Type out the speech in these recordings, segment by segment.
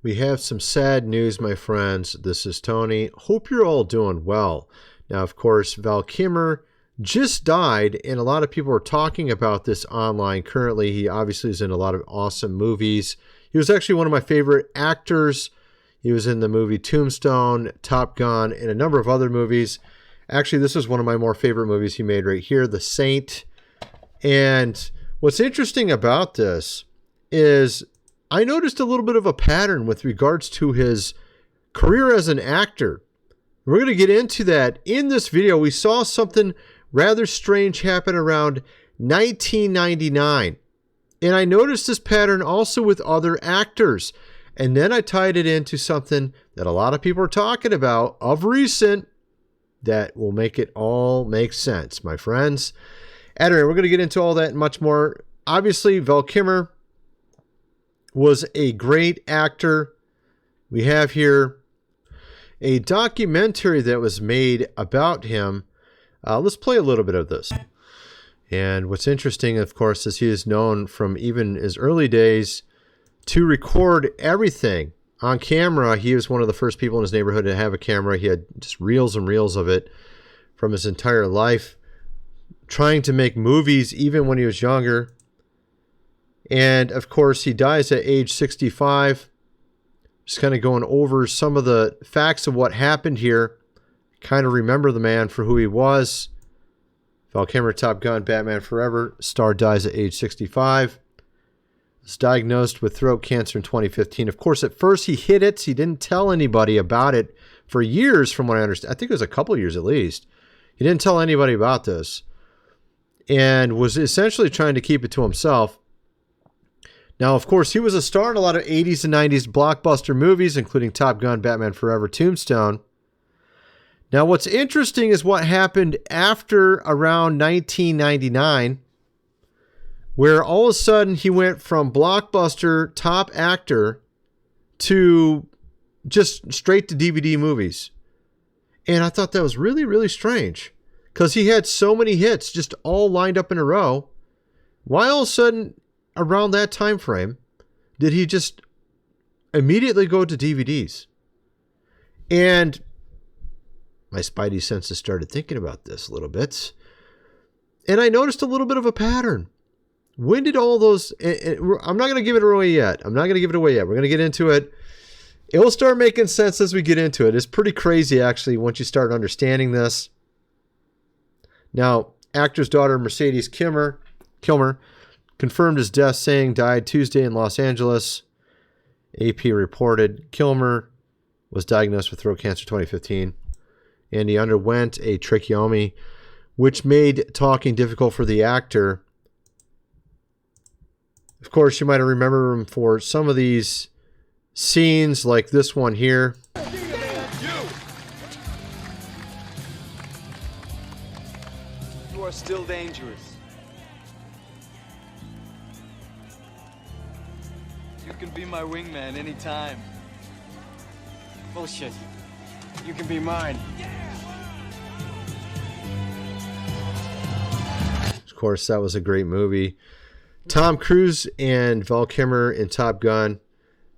We have some sad news, my friends. This is Tony. Hope you're all doing well. Now, of course, Val Kilmer just died, and a lot of people are talking about this online currently. He obviously is in a lot of awesome movies. He was actually one of my favorite actors. He was in the movie Tombstone, Top Gun, and a number of other movies. Actually, this is one of my more favorite movies he made right here, The Saint. And what's interesting about this is I noticed a little bit of a pattern with regards to his career as an actor. We're going to get into that in this video. We saw something rather strange happen around 1999. And I noticed this pattern also with other actors. And then I tied it into something that a lot of people are talking about of recent that will make it all make sense, my friends. Anyway, we're going to get into all that and much more. Obviously, Val Kilmer was a great actor. We have here a documentary that was made about him. Let's play a little bit of this. And what's interesting, of course, is he is known from even his early days to record everything on camera. He was one of the first people in his neighborhood to have a camera. He had just reels and reels of it from his entire life, trying to make movies even when he was younger. And of course, he dies at age 65. Just kind of going over some of the facts of what happened here. Kind of remember the man for who he was. Val Kilmer, Top Gun, Batman Forever. Star dies at age 65. Was diagnosed with throat cancer in 2015. Of course, at first he hid it. He didn't tell anybody about it for years, from what I understand. I think it was a couple years at least. He didn't tell anybody about this and was essentially trying to keep it to himself. Now, of course, he was a star in a lot of 80s and 90s blockbuster movies, including Top Gun, Batman Forever, Tombstone. Now, what's interesting is what happened after around 1999, where all of a sudden he went from blockbuster top actor to just straight to DVD movies. And I thought that was really, really strange because he had so many hits just all lined up in a row. Why all of a sudden around that time frame did he just immediately go to DVDs? And my spidey senses started thinking about this a little bit. And I noticed a little bit of a pattern. When did all those... I'm not going to give it away yet. We're going to get into it. It will start making sense as we get into it. It's pretty crazy, actually, once you start understanding this. Now, actor's daughter, Mercedes Kilmer, confirmed his death, saying died Tuesday in Los Angeles. AP reported Kilmer was diagnosed with throat cancer in 2015, and he underwent a tracheotomy, which made talking difficult for the actor. Of course, you might remember him for some of these scenes like this one here. You are still dangerous. You can be my wingman anytime. Bullshit. You can be mine. Of course, that was a great movie. Tom Cruise and Val Kilmer in Top Gun.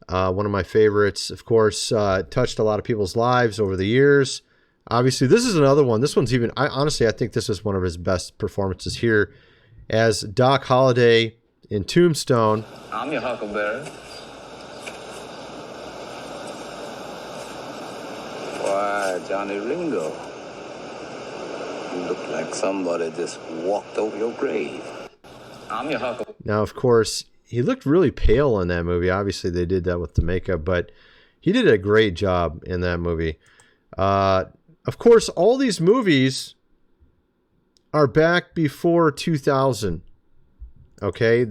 One of my favorites, of course, touched a lot of people's lives over the years. Obviously, this is another one. This one's even, honestly, I think this is one of his best performances here as Doc Holliday in Tombstone. I'm your huckleberry. Why, Johnny Ringo, you look like somebody just walked over your grave. I'm your huckleberry. Now, of course, he looked really pale in that movie. Obviously, they did that with the makeup, but he did a great job in that movie. Of course, all these movies are back before 2000. Okay,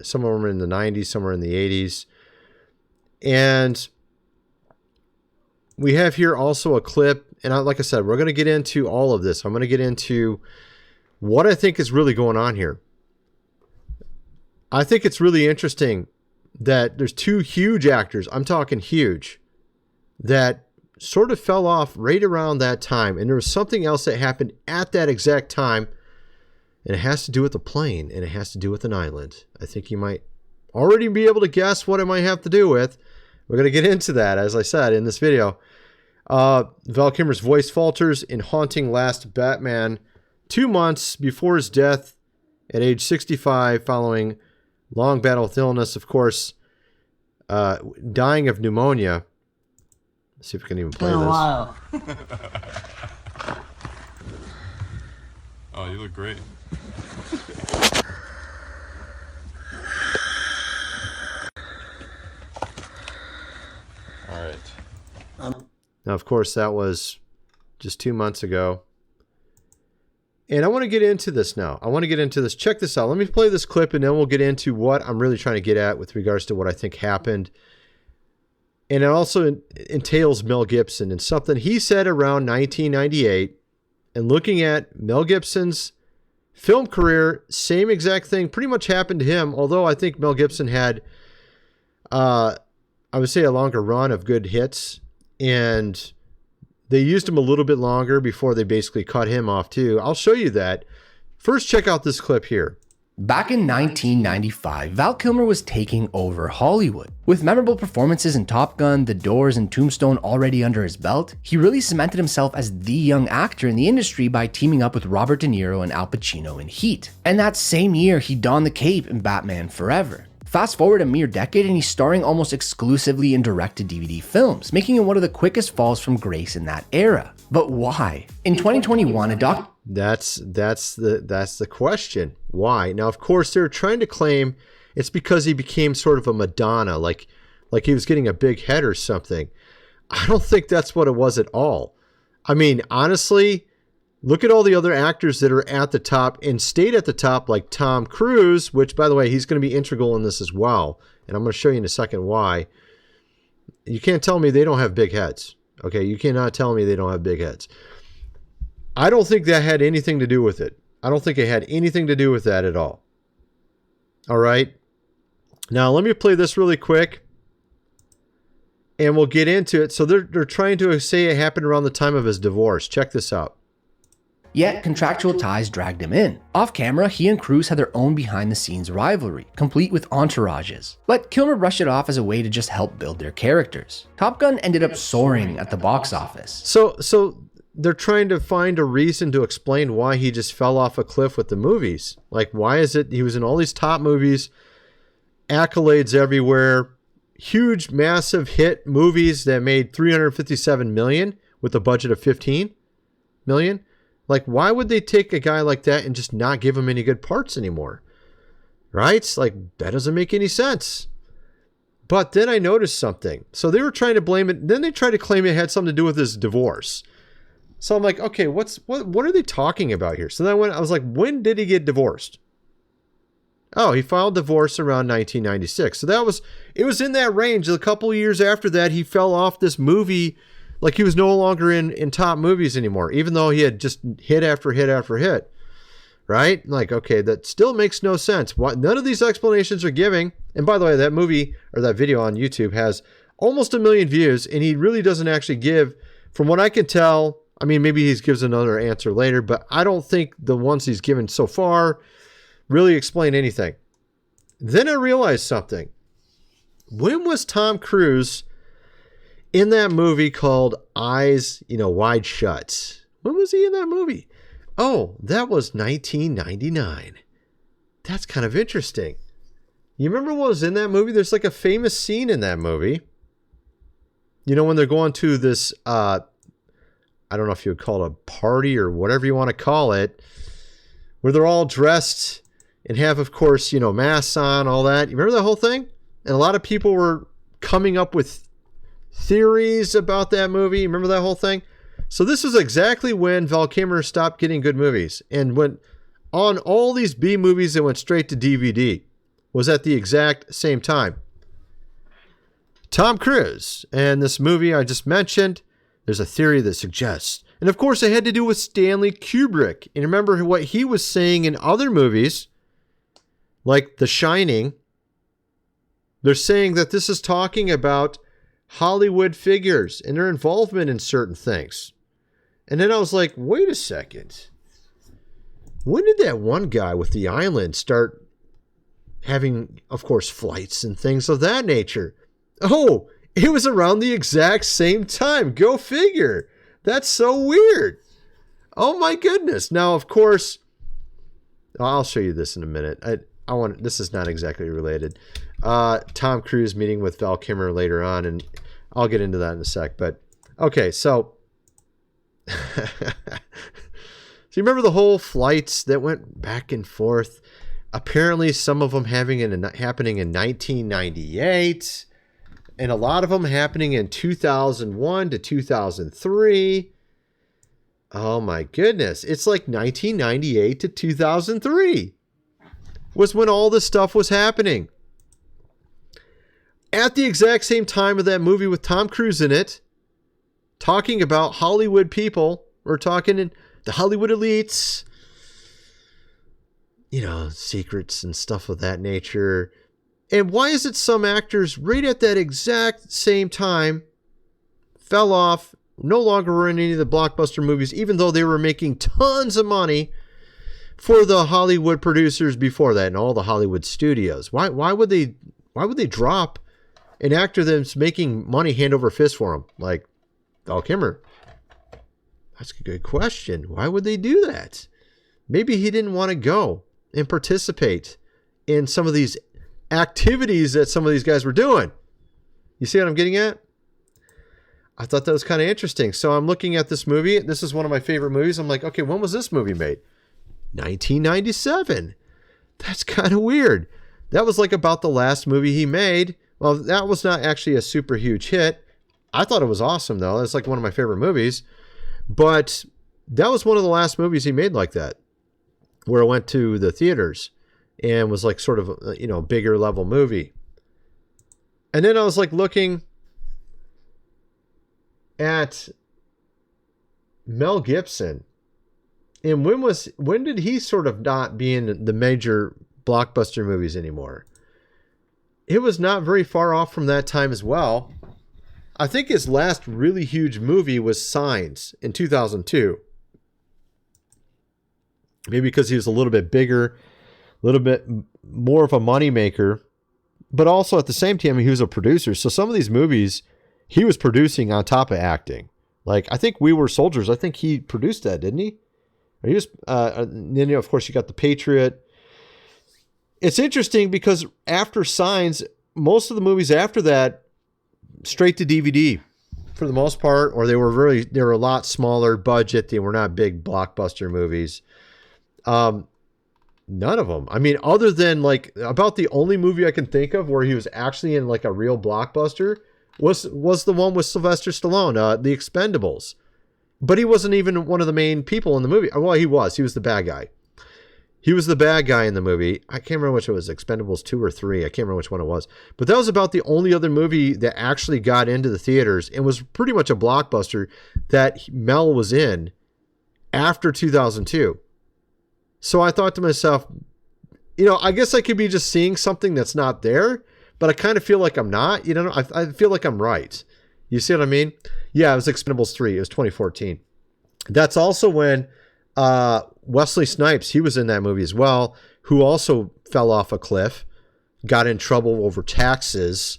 some of them are in the 90s, some are in the 80s. And we have here also a clip, and like I said, we're going to get into all of this. I'm going to get into what I think is really going on here. I think it's really interesting that there's two huge actors, I'm talking huge, that sort of fell off right around that time. And there was something else that happened at that exact time. And it has to do with a plane, and it has to do with an island. I think you might already be able to guess what it might have to do with. We're going to get into that, as I said, in this video. Val Kilmer's voice falters in haunting last Batman 2 months before his death at age 65 following long battle with illness, of course, dying of pneumonia. Let's see if we can even play this. Wow. Oh, you look great. All right. Now, of course, that was just 2 months ago. And I want to get into this now. I want to get into this. Check this out. Let me play this clip, and then we'll get into what I'm really trying to get at with regards to what I think happened. And it also entails Mel Gibson and something he said around 1998. And looking at Mel Gibson's film career, same exact thing pretty much happened to him. Although I think Mel Gibson had, I would say, a longer run of good hits. And they used him a little bit longer before they basically cut him off too. I'll show you that. First, check out this clip here. Back in 1995, Val Kilmer was taking over Hollywood. With memorable performances in Top Gun, The Doors, and Tombstone already under his belt, he really cemented himself as the young actor in the industry by teaming up with Robert De Niro and Al Pacino in Heat. And that same year, he donned the cape in Batman Forever. Fast forward a mere decade and he's starring almost exclusively in direct-to-DVD films, making him one of the quickest falls from grace in that era. But why? In 2021, a That's the question. Why? Now, of course, they're trying to claim it's because he became sort of a Madonna, like he was getting a big head or something. I don't think that's what it was at all. I mean, honestly, look at all the other actors that are at the top and stayed at the top, like Tom Cruise, which, by the way, he's going to be integral in this as well. And I'm going to show you in a second why. You can't tell me they don't have big heads. Okay, you cannot tell me they don't have big heads. I don't think that had anything to do with it. I don't think it had anything to do with that at all. All right. Now, let me play this really quick. And we'll get into it. So they're trying to say it happened around the time of his divorce. Check this out. Yet, contractual ties dragged him in. Off camera, he and Cruise had their own behind-the-scenes rivalry, complete with entourages. But Kilmer brushed it off as a way to just help build their characters. Top Gun ended up soaring at the box office. So they're trying to find a reason to explain why he just fell off a cliff with the movies. Like, why is it he was in all these top movies, accolades everywhere, huge, massive hit movies that made $357 million with a budget of $15 million? Like, why would they take a guy like that and just not give him any good parts anymore? Right? Like, that doesn't make any sense. But then I noticed something. So they were trying to blame it. Then they tried to claim it had something to do with his divorce. So I'm like, okay, what are they talking about here? So then I was like, when did he get divorced? Oh, he filed divorce around 1996. So it was in that range. A couple of years after that, he fell off this movie. Like, he was no longer in top movies anymore, even though he had just hit after hit after hit, right? Like, okay, that still makes no sense. None of these explanations are giving. And by the way, that movie or that video on YouTube has almost 1 million views, and he really doesn't actually give, from what I can tell, I mean, maybe he gives another answer later, but I don't think the ones he's given so far really explain anything. Then I realized something. When was Tom Cruise in that movie called Eyes, Wide Shut? When was he in that movie? Oh, that was 1999. That's kind of interesting. You remember what was in that movie? There's like a famous scene in that movie. When they're going to this, I don't know if you would call it a party or whatever you want to call it, where they're all dressed and have, of course, masks on, all that. You remember that whole thing? And a lot of people were coming up with theories about that movie. Remember that whole thing? So this is exactly when Val Kilmer stopped getting good movies and went on all these B movies that went straight to DVD. Was at the exact same time. Tom Cruise and this movie I just mentioned, there's a theory that suggests. And of course it had to do with Stanley Kubrick. And remember what he was saying in other movies, like The Shining. They're saying that this is talking about Hollywood figures and their involvement in certain things. And then I was like, wait a second. When did that one guy with the island start having, of course, flights and things of that nature? Oh, It was around the exact same time. Go figure. That's so weird. Oh my goodness. Now, of course, I'll show you this in a minute. This is not exactly related. Tom Cruise meeting with Val Kilmer later on, and I'll get into that in a sec. But okay, so so you remember the whole flights that went back and forth? Apparently, some of them happening in 1998, and a lot of them happening in 2001 to 2003. Oh my goodness. It's like 1998 to 2003 was when all this stuff was happening. At the exact same time of that movie with Tom Cruise in it, talking about Hollywood people. We're talking in the Hollywood elites, you know, secrets and stuff of that nature. And why is it some actors right at that exact same time fell off, no longer were in any of the blockbuster movies, even though they were making tons of money for the Hollywood producers before that and all the Hollywood studios? Why would they drop an actor that's making money hand over fist for them, like Val Kilmer? That's a good question. Why would they do that? Maybe he didn't want to go and participate in some of these activities that some of these guys were doing. You see what I'm getting at? I thought that was kind of interesting. So I'm looking at this movie. This is one of my favorite movies. I'm like, okay, when was this movie made? 1997. That's kind of weird. That was like about the last movie he made. Well, that was not actually a super huge hit. I thought it was awesome, though. It's like one of my favorite movies. But that was one of the last movies he made like that, where it went to the theaters and was like sort of, you know, bigger level movie. And then I was like looking at Mel Gibson, and when did he sort of not be in the major blockbuster movies anymore? It was not very far off from that time as well. I think his last really huge movie was Signs in 2002. Maybe because he was a little bit bigger, a little bit more of a moneymaker, but also at the same time he was a producer. So some of these movies he was producing on top of acting. Like, I think We Were Soldiers, I think he produced that, didn't he? Or he was, then, you know, of course, you got The Patriot. It's interesting because after Signs, most of the movies after that, straight to DVD for the most part, or they were a lot smaller budget. They were not big blockbuster movies. None of them. I mean, other than like about the only movie I can think of where he was actually in like a real blockbuster was the one with Sylvester Stallone, The Expendables. But he wasn't even one of the main people in the movie. Well, he was. He was the bad guy. He was the bad guy in the movie. I can't remember which it was, Expendables 2 or 3. I can't remember which one it was. But that was about the only other movie that actually got into the theaters and was pretty much a blockbuster that Mel was in after 2002. So I thought to myself, you know, I guess I could be just seeing something that's not there, but I kind of feel like I'm not. You know, I feel like I'm right. You see what I mean? Yeah, it was Expendables 3. It was 2014. That's also when Wesley Snipes, he was in that movie as well, who also fell off a cliff, got in trouble over taxes.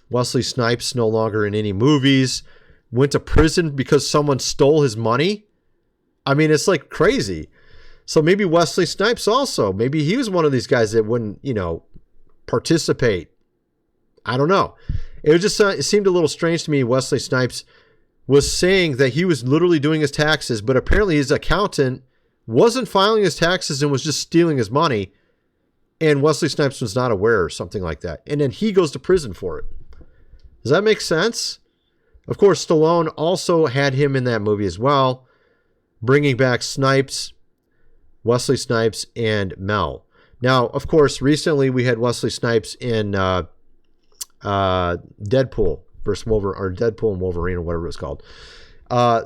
Wesley Snipes no longer in any movies, went to prison because someone stole his money. I mean, it's like crazy. So maybe Wesley Snipes also, maybe he was one of these guys that wouldn't, you know, participate. I don't know. It was just, it seemed a little strange to me. Wesley Snipes was saying that he was literally doing his taxes, but apparently his accountant wasn't filing his taxes and was just stealing his money. And Wesley Snipes was not aware or something like that. And then he goes to prison for it. Does that make sense? Of course, Stallone also had him in that movie as well, bringing back Snipes, Wesley Snipes, and Mel. Now, of course, recently we had Wesley Snipes in Deadpool versus Wolverine, or Deadpool and Wolverine, or whatever it was called.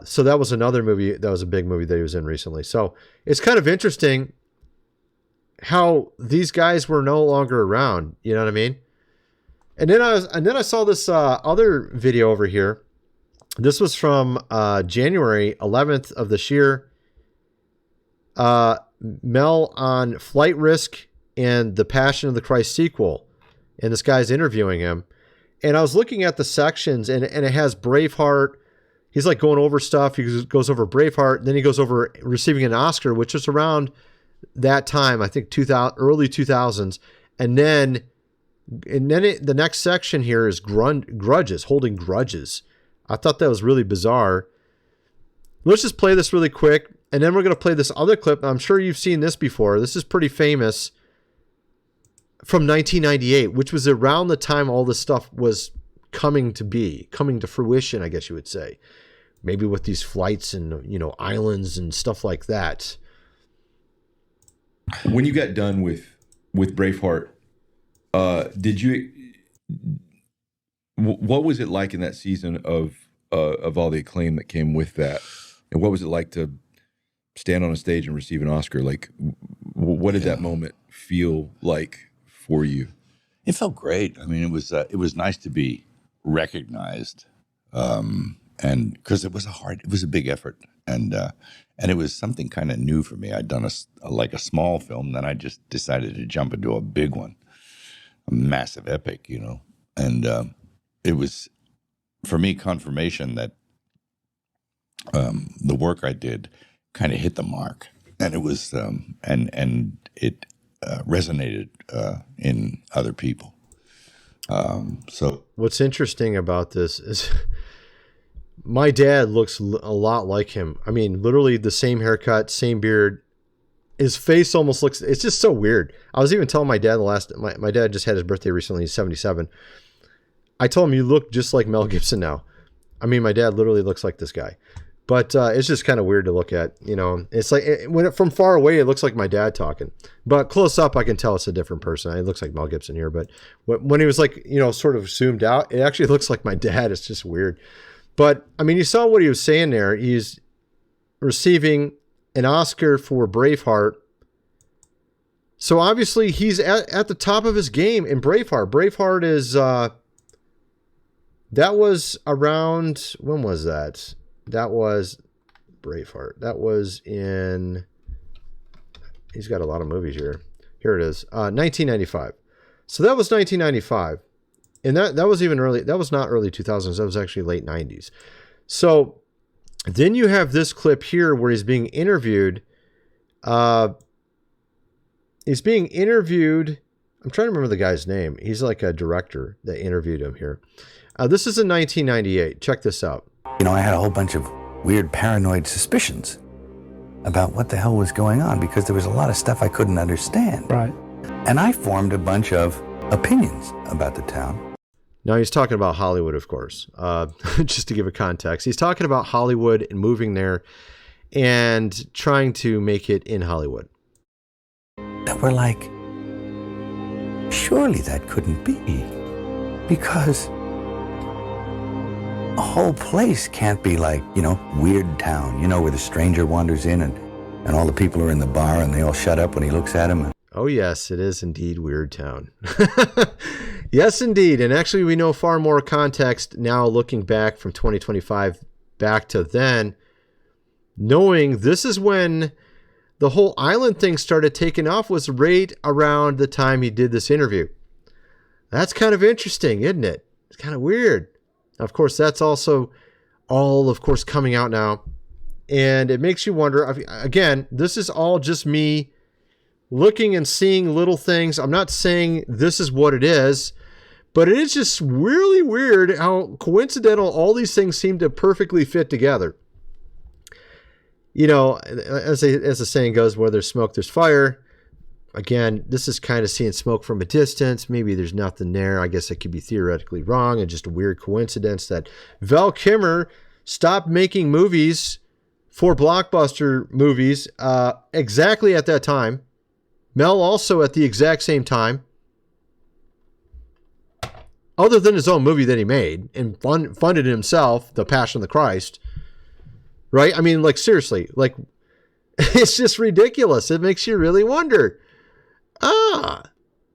So that was another movie. That was a big movie that he was in recently. So it's kind of interesting how these guys were no longer around. You know what I mean? And then I saw this other video over here. This was from January 11th of this year. Mel on flight risk and the Passion of the Christ sequel. And this guy's interviewing him. And I was looking at the sections, and it has Braveheart. He's like going over stuff. He goes over Braveheart. Then he goes over receiving an Oscar, which was around that time, I think early 2000s. And then the next section here is grudges, holding grudges. I thought that was really bizarre. Let's just play this really quick. And then we're going to play this other clip. I'm sure you've seen this before. This is pretty famous, from 1998, which was around the time all this stuff was coming to fruition, I guess you would say. Maybe with these flights and, islands and stuff like that. When you got done with Braveheart, what was it like in that season of all the acclaim that came with that? And what was it like to stand on a stage and receive an Oscar? Like, what did that moment feel like for you? It felt great. I mean, it was nice to be recognized, and because it was a big effort, and it was something kind of new for me. I'd done a small film, then I just decided to jump into a big one, a massive epic, and it was for me confirmation that the work I did kind of hit the mark, and it was and it resonated in other people. So what's interesting about this is my dad looks a lot like him. I mean, literally the same haircut, same beard. His face almost looks, it's just so weird. I was even telling my dad my dad just had his birthday recently. He's 77. I told him, you look just like Mel Gibson now. I mean, my dad literally looks like this guy. But it's just kind of weird to look at, It's like from far away, it looks like my dad talking, but close up, I can tell it's a different person. It looks like Mel Gibson here, but when he was like, sort of zoomed out, it actually looks like my dad. It's just weird. But I mean, you saw what he was saying there. He's receiving an Oscar for Braveheart. So obviously he's at the top of his game in Braveheart. Braveheart is, that was around, when was that? That was Braveheart. That was he's got a lot of movies here. Here it is. 1995. So that was 1995. And that was even early. That was not early 2000s. That was actually late 90s. So then you have this clip here where he's being interviewed. He's being interviewed. I'm trying to remember the guy's name. He's like a director that interviewed him here. This is in 1998. Check this out. I had a whole bunch of weird paranoid suspicions about what the hell was going on because there was a lot of stuff I couldn't understand. Right. And I formed a bunch of opinions about the town. Now he's talking about Hollywood, of course, just to give a context. He's talking about Hollywood and moving there and trying to make it in Hollywood. That were like, surely that couldn't be, because a whole place can't be like, Weird Town, where the stranger wanders in and all the people are in the bar and they all shut up when he looks at them. Oh, yes, it is indeed Weird Town. Yes, indeed. And actually, we know far more context now looking back from 2025 back to then, knowing this is when the whole island thing started taking off, was right around the time he did this interview. That's kind of interesting, isn't it? It's kind of weird. Of course, that's also all, of course, coming out now. And it makes you wonder, again, this is all just me looking and seeing little things. I'm not saying this is what it is, but it is just really weird how coincidental all these things seem to perfectly fit together. As the saying goes, where there's smoke, there's fire. Again, this is kind of seeing smoke from a distance. Maybe there's nothing there. I guess it could be theoretically wrong and just a weird coincidence that Val Kilmer stopped making movies for blockbuster movies exactly at that time. Mel also at the exact same time. Other than his own movie that he made and funded himself, The Passion of the Christ. Right? I mean, like, seriously. Like, it's just ridiculous. It makes you really wonder.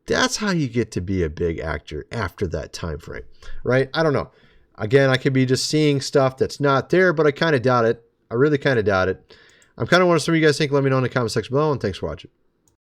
That's how you get to be a big actor after that time frame, right? I don't know. Again, I could be just seeing stuff that's not there, but I kind of doubt it. I really kind of doubt it. I'm kind of wondering what you guys think. Let me know in the comment section below, and thanks for watching.